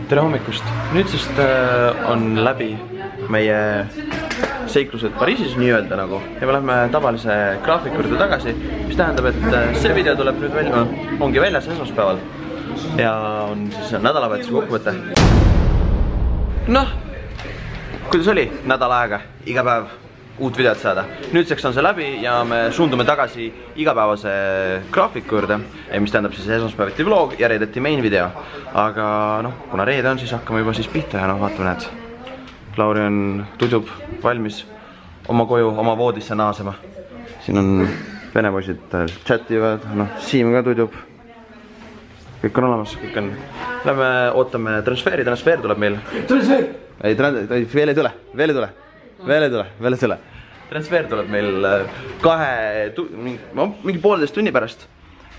tere hommikust! Nüüdsest on läbi meie seiklused Pariisis nii-öelda nagu ja me läheme tavalise graafiku juurde tagasi, mis tähendab, et see video tuleb nüüd välja, ongi väljas esmaspäeval ja on siis nädalavahetuse kokkuvõte. Noh, kuidas oli nädal aega, iga päev uut videot saada. Nüüdseks on see läbi ja me suundume tagasi igapäevase graafiku juurde, mis tähendab siis esmaspäeviti vlog ja reedeti main video. Aga noh, kuna reede on, siis hakkame juba siis pihta ja noh, vaatame näed. Lauri on tudub valmis oma koju, oma voodisse naasema. Siin on vene poisid chativad, noh, Siim ka tudub. Kõik on olemas, kõik on. Lähme ootame transferi, transfer tuleb meil. Transfer! Ei, veel ei tule, veel ei tule. Veel ei tule. Transfer tuleb meil mingi 1,5 tunni pärast.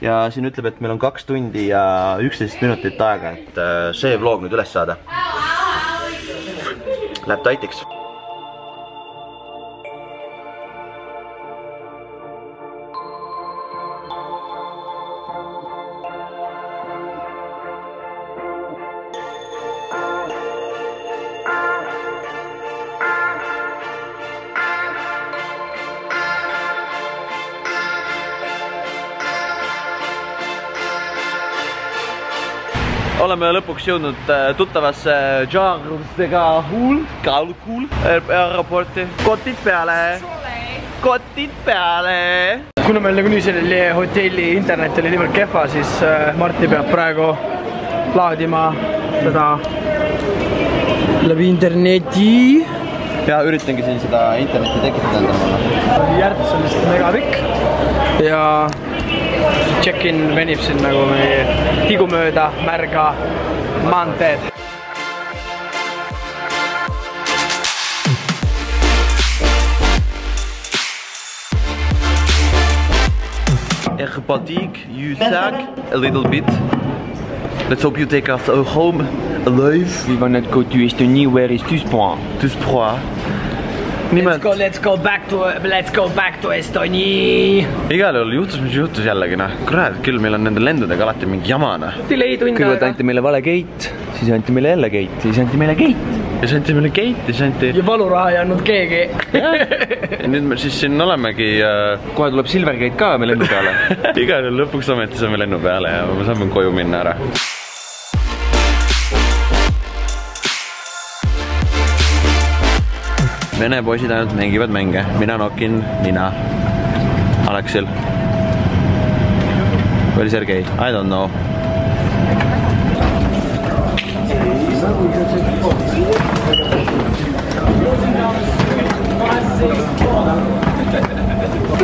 Ja siin ütleb, et meil on 2 tundi ja 11 minutit aega, et see vlog nüüd üles saada. Läheb taitiks. Oleme lõpuks jõudnud tuttavasse Charles'dega Gaulle aeroporti. Kotid peale! Kotid peale! Kuna meil nagunii selle hotelli internet oli niivõrd kehva, siis Martti peab praegu laadima seda läbi interneti. Ja üritangi siin seda interneti tekitada endale. Järts on vist megapikk ja check-in venib siin nagu meie tigumööda märga maanteed. Fatigue, you suck a little bit. Let's hope you take us home alive. We wanna go to Estonie, where is Tuspoint? Tuspoint. Let's go back to Estonie. Igal juhul juhtus, mis juhtus jällegi, noh. Kurat, küll meil on nende lendudega alati mingi jamana. Kõigepealt anti meile vale gate, siis anti meile jälle gate, siis anti meile gate. Ja siis anti meile gate, siis anti... Ja valuraha ei andnud keegi. Ja nüüd me siis siin olemegi... Kohe tuleb Silvergate ka me lennu peale. Igal juhul lõpuks ometi saame lennu peale ja me saame koju minna ära. Vene poisid ainult mängivad mänge. Mina nokin nina. Aleksil. Või oli Sergei? I don't know.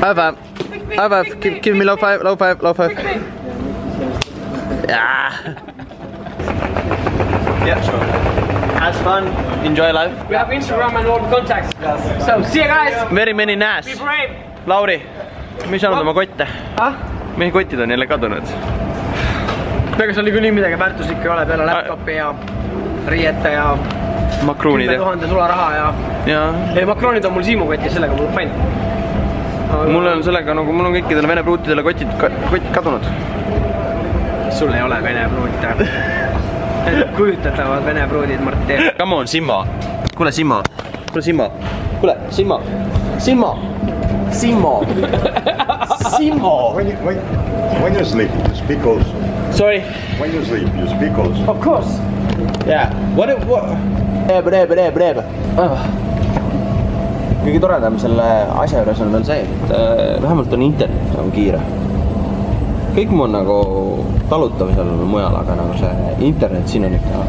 High five. Give me low five. Yeah. Yeah, sure. Has fun, enjoy life. We have Instagram and all contacts. So, see you guys! Very many nice. Be brave! Lauri, me ei saanud oma kotte. Meie kotid on jälle kadunud. Aga seal oli küll nii midagi väärtuslikku ei ole peale laptopi ja riiete ja makroonid 10 000 sularaha ja... Ei, makroonid on mul Siimu kotis, sellega mul fine. Mul on sellega, nagu mul on kõikidele vene pruutidele kotid kadunud. Sul ei ole vene pruute. Kujutatavad vene pruudid, Martti. Come on, Simmo. Kuule, Simmo. When you sleep, you speak also. Sorry? When you sleep, you speak also. Of course. Yeah. What? Kõige toredam selle asja juures on veel see, et vähemalt on internet on kiire. Kõik mu on nagu talutav seal mujal, aga nagu see internet siin on ikka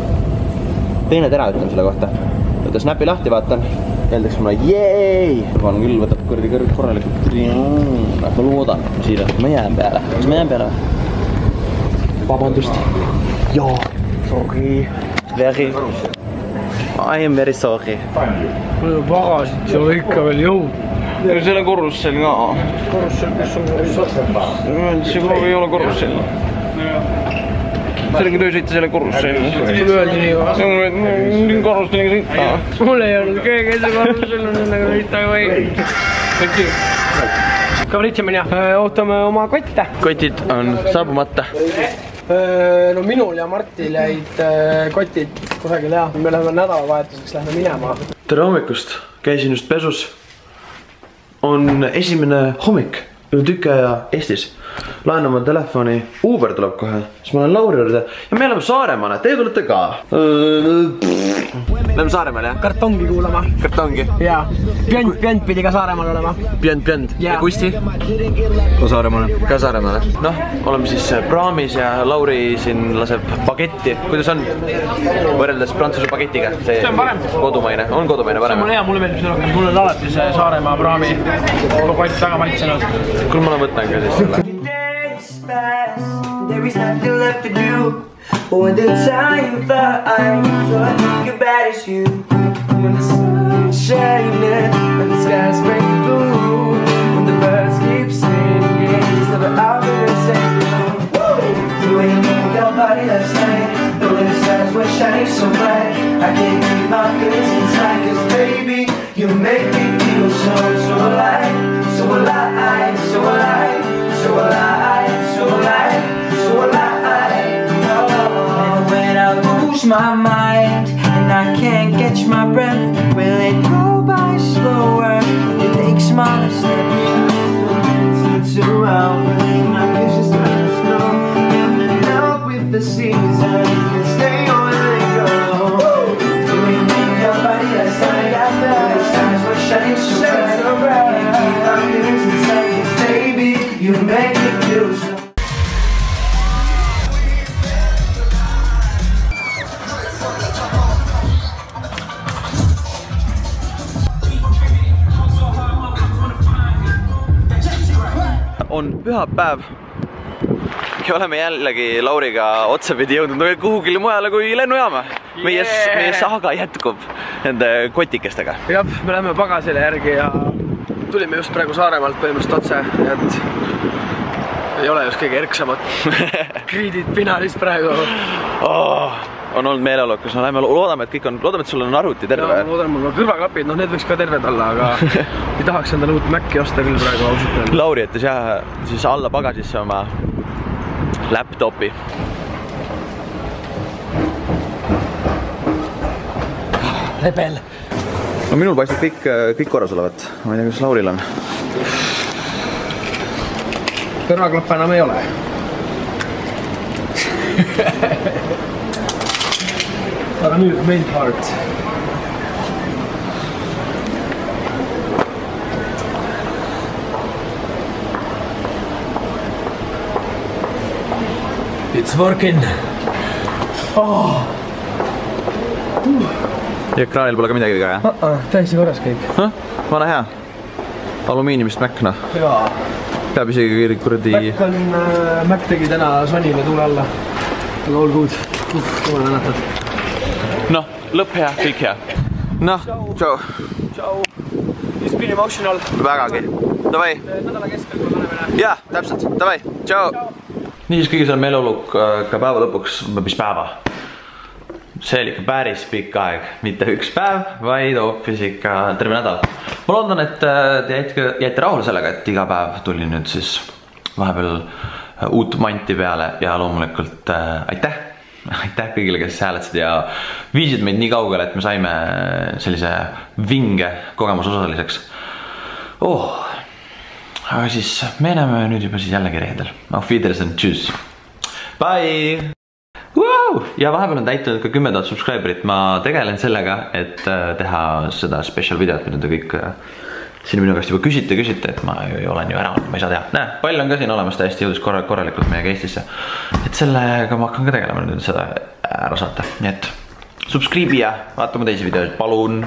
teine tera, ütlen selle kohta. Võtta Snapi lahti, vaatan, öeldaks mulle jeei! Vaatan küll, võtab korralikult. Ma loodan, et ma siiralt, ma jään peale. Kas ma jään peale? Vabandust. Jaa. Sorry. I am very sorry. Pagasid seal ikka veel jõud. Ja selle korrussel ka. Korrussel, kus on korrussel? See ei ole korrussel. Sellega töö sõita selle korrussel. Sul öeldi nii või? Korrusseliga sõita. Mul ei olnud keegi see korrussel on sellega sõita või. Ka vritsime ja ootame oma kotte. Kotid on saabumata. No minul ja Martil jäid kotid kusagil ja me läheme nädalavahetuseks, lähme minema. Tere hommikust, käisin just pesus. On esimene hommik üle tüki aja Eestis. Laen oma telefoni, Uber tuleb kohe, siis ma olen Lauri juurde ja me oleme Saaremaale, teie tulete ka. Lähme Saaremaale, jah? Kartongi kuulama. Kartongi? Jaa, Pjönt pidi ka Saaremaal olema. Pjönt. Ja Kusti? Ka Saaremaale. Ka Saaremaale. Noh, oleme siis praamis ja Lauri siin laseb bagetti. Kuidas on? Võrreldes Prantsuse bagetiga. See on parem. Kodumaine, on kodumaine parem? See on hea, mulle meeldib see rohkem. Mulle on alati see Saaremaa praami kott väga maitsenud. Kuule, ma võtan ka siis selle. There is nothing left to do. When the time flies, all I think about is you. When the sun's shining and the sky's bright blue, when the birds keep singing, it's never out there to say no. The way you move your body last night, the way the stars were shining so bright, I can't keep my feelings inside. 'Cause baby, you make me feel so alive, so alive, so alive, so alive, so alive, so alive. And when I lose my mind and I can't catch my breath, will it go by slower? It takes smaller steps to around my visions start to slow. And out with the season and stay on and go. Doing your body last night after the stars were shining so bright. I can't keep my feelings inside. 'Cause baby, you make me feel so. On pühapäev ja oleme jällegi Lauriga otsapidi jõudnud kuhugile mujale kui lennujaama. Meie saaga jätkub nende kotikestega. Jah, me läheme pagasile järgi ja tulime just praegu Saaremaalt põhimõtteliselt otse, et ei ole just kõige erksamat. Kriidid pinalis praegu. On olnud meeleolukas, no lähme loodame, et kõik on, loodame, et sul on arvuti terve. Ja, loodan mul kõrvaklapid, noh need võiks ka terved olla, aga ei tahaks endale uut Maci osta küll praegu ausalt. Lauri jättis jah siis alla pagasisse oma laptopi. Rebel. No minul paistab kõik korras olevat, ma ei tea, kuidas Lauril on. Kõrvaklappe enam ei ole. Aga nüüd main part. It's working. Ja ekraanil pole ka midagi viga, jah? Täiesti korras kõik. Vana hea. Alumiiniumist Mac, noh. Jaa. Peab isegi kuradi... Mac tegi täna Sonyle tuule alla. Aga all good. Jumal annatad. Noh, lõpp hea, kõik hea. Noh, tšau. Tšau. It's been emotional. Vägagi. Davai. Nädala keskel kui paneme. Jaa, täpselt. Davai. Tšau. Nii siis kõige seal meeleoluka päeva lõpuks, mis päeva? See oli ikka päris pikk aeg. Mitte üks päev, vaid hoopis ikka terve nädal. Ma loodan, et te jäite rahule sellega, et iga päev tuli nüüd siis vahepeal uut manti peale ja loomulikult aitäh! Aitäh kõigile, kes hääletasid ja viisid meid nii kaugele, et me saime sellise vinge kogemuse osaliseks. Aga siis me näeme nüüd juba siis jällegi reedel. Auf Wiedersehen, tschüss. Bye! Ja vahepeal on täitunud ka 10 000 subscriberit. Ma tegelen sellega, et teha seda special videot, mida te kõik siin minu käest juba küsite, et ma olen ju ära olnud, ma ei saa teha. Näe, pall on ka siin olemas, täiesti jõudis korralikult meiega Eestisse. Et sellega ma hakkan ka tegelema nüüd seda ära saata. Nii et subscribe ja vaata mu teisi videoid, palun!